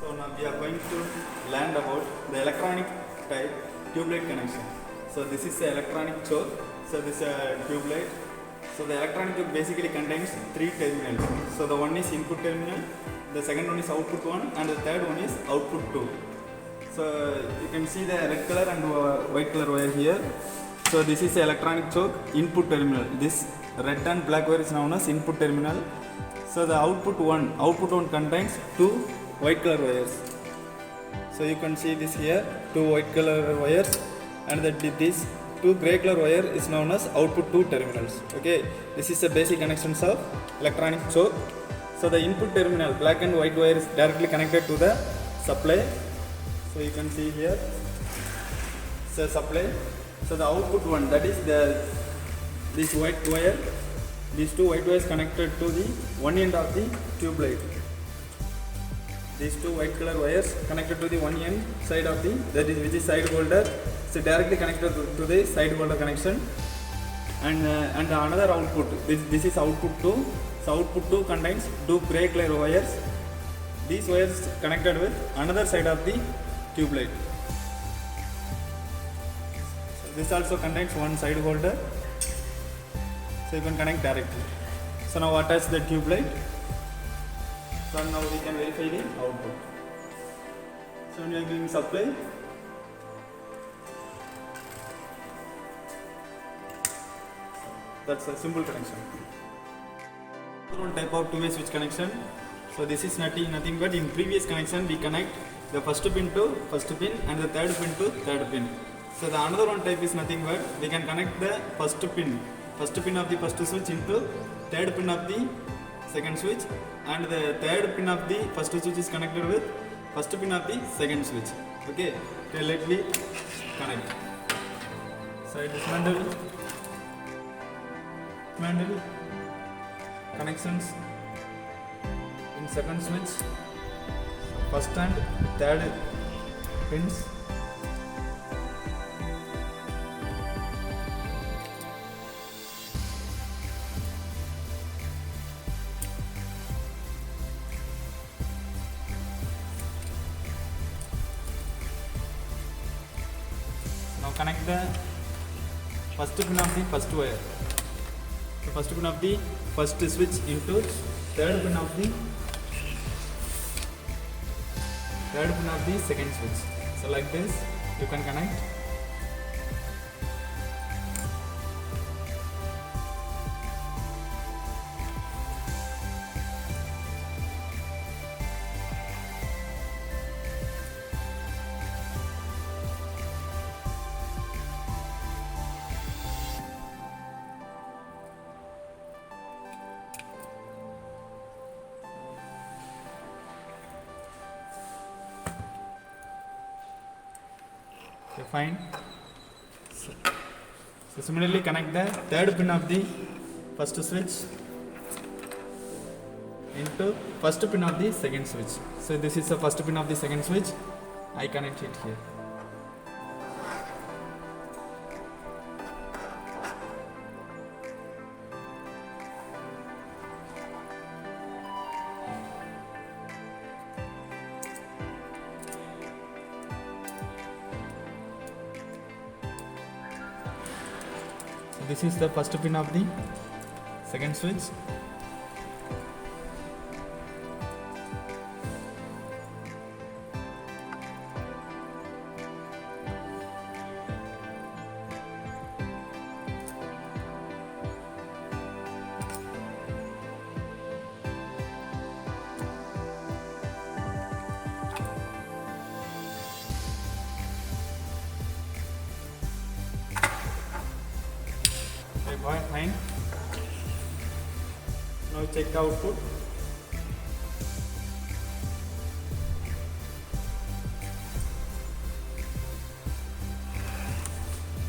So now we are going to learn about the electronic type tube light connection. So this is the electronic choke. So this is a tube light. So the electronic choke basically contains three terminals. So the one is input terminal, the second one is output one, and the third one is output two. So you can see the red color and white color wire here. So this is the electronic choke input terminal. This red and black wire is known as input terminal. So the output one contains two white color wires. So you can see this here, two white color wires, and this two gray color wire is known as output two terminals. Okay, this is the basic connections of electronic choke. So the input terminal black and white wire is directly connected to the supply. So you can see here, so supply. So the output one, that is this white wire. These two white wires connected to the one end of the tube light. These two white color wires connected to the one end side of the, that is which is side holder. So directly connected to the side holder connection. And another output. This is output 2. So output 2 contains two gray color wires. These wires connected with another side of the tube light. So this also contains one side holder. So you can connect directly. So now attach the tube light. So now we can verify the output. So when you are giving supply, that's a simple connection. One type of two-way switch connection. So this is nothing but in previous connection we connect the first pin to first pin and the third pin to third pin. So the another one type is nothing but we can connect the first pin of the first switch into third pin of the second switch, and the third pin of the first switch is connected with first pin of the second switch. Okay, let me connect. So I dismantle connections in second switch, first and third pins. Now connect the first pin of the first wire. The first pin of the first switch into third pin of the second switch. So like this you can connect. Okay, fine. So similarly connect the third pin of the first switch into first pin of the second switch. So this is the first pin of the second switch. I connect it here. This is the first pin of the second switch. Fine. Now check the output.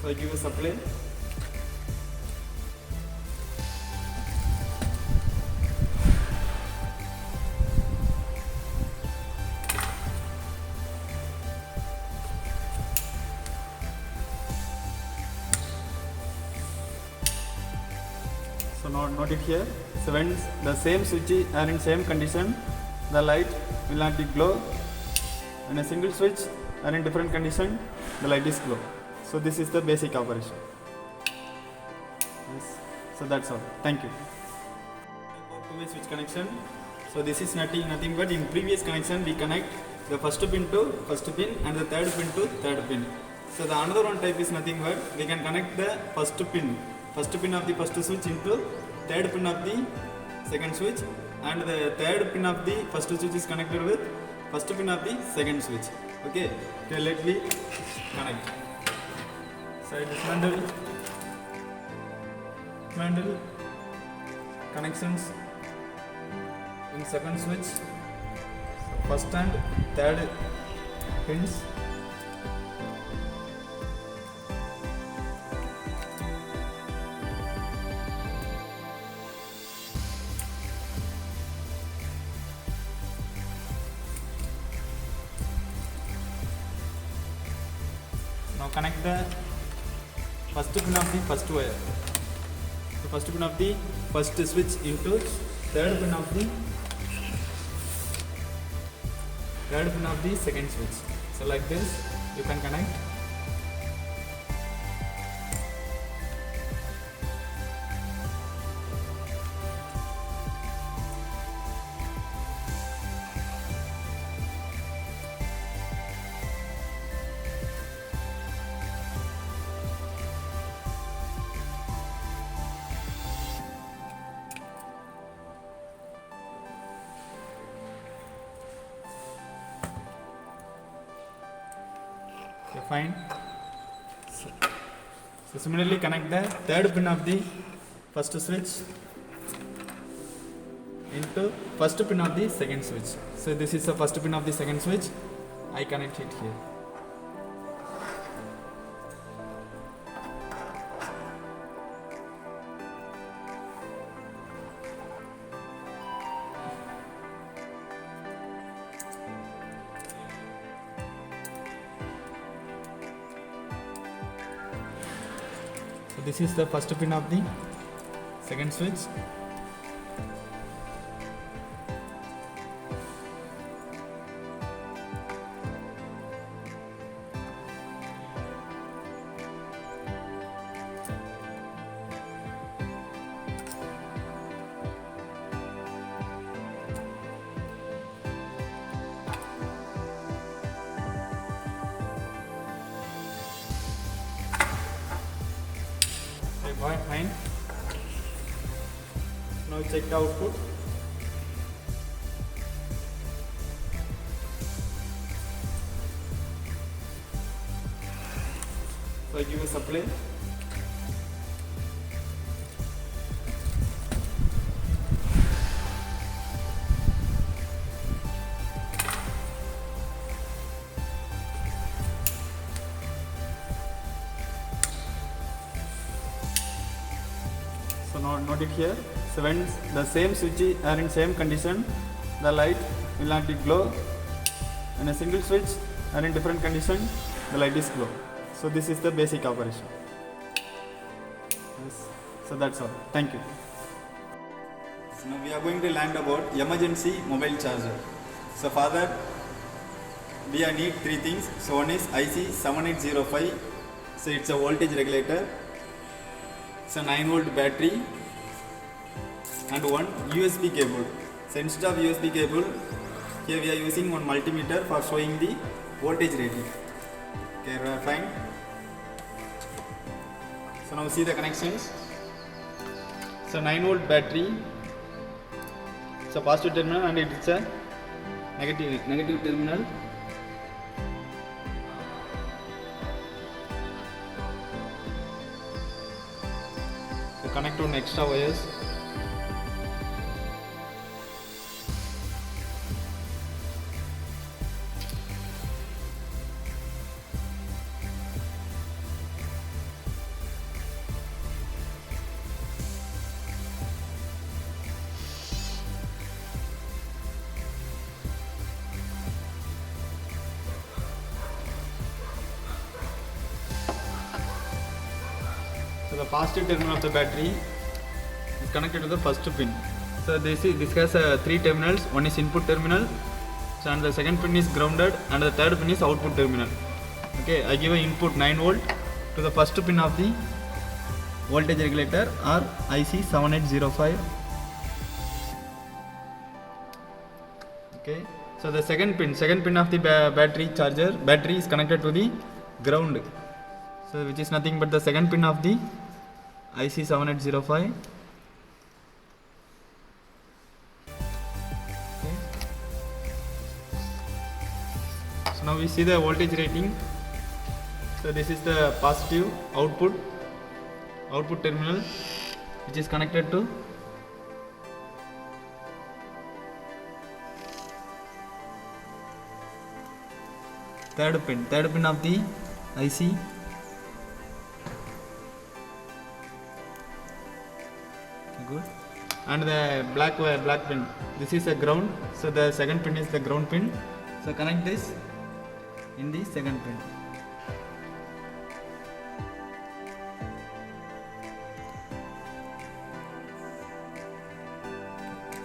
So I give a supply. So note it here. So when the same switches are in same condition, the light will not be glow. and a single switch are in different condition, the light is glow. So this is the basic operation. Yes. So that's all. Thank you. Two-way switch connection. So this is nothing but in previous connection we connect the first pin to first pin and the third pin to third pin. So the another one type is nothing but we can connect the first pin of the first switch into third pin of the second switch, and the third pin of the first switch is connected with first pin of the second switch. Okay, let me connect. So I dismantle connections in second switch. So first and third pins. Now connect the first pin of the first wire. The first pin of the first switch into third pin of the second switch. So like this you can connect. Okay, fine. So similarly connect the third pin of the first switch into first pin of the second switch. So this is the first pin of the second switch. I connect it here. So this is the first pin of the second switch. Fine. Now check the output. So I give a supply. So note it here. So when the same switches are in same condition, the light will not be glow. And a single switch are in different condition, the light is glow. So this is the basic operation. Yes. So that's all. Thank you. So now we are going to learn about emergency mobile charger. So for that we need three things. So one is IC 7805. So it's a voltage regulator. It's a 9-volt battery and one USB cable. So instead of USB cable, here we are using one multimeter for showing the voltage rating. Okay, fine. So now see the connections. So 9-volt battery. It's a positive terminal and it's a negative terminal. Connect on extra wires. So the positive terminal of the battery is connected to the first pin. So this has three terminals. One is input terminal, So and the second pin is grounded and the third pin is output terminal. Okay, I give an input 9 volt to the first pin of the voltage regulator or IC7805. Okay, so the second pin of the battery is connected to the ground, so which is nothing but the second pin of the IC7805. Okay. So now we see the voltage rating. So this is the positive output terminal which is connected to third pin of the IC. Good. And the black pin, this is a ground, so the second pin is the ground pin, so connect this in the second pin.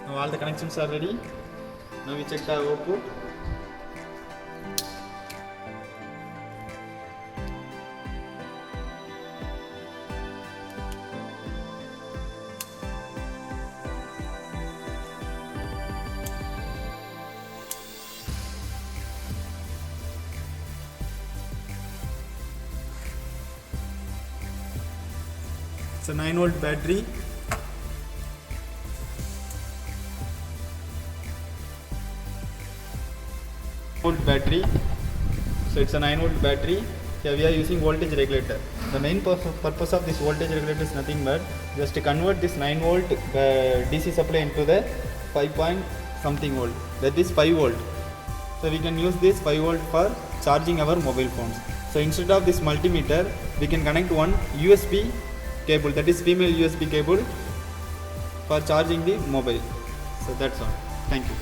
Now all the connections are ready. Now we check the output. It's a 9 volt battery. So it's a 9 volt battery. Here we are using voltage regulator. The main purpose of this voltage regulator is nothing but just to convert this 9 volt DC supply into the 5 point something volt, that is 5 volt. So we can use this 5 volt for charging our mobile phones. So instead of this multimeter, we can connect one USB cable, that is female USB cable, for charging the mobile. So that's all. Thank you.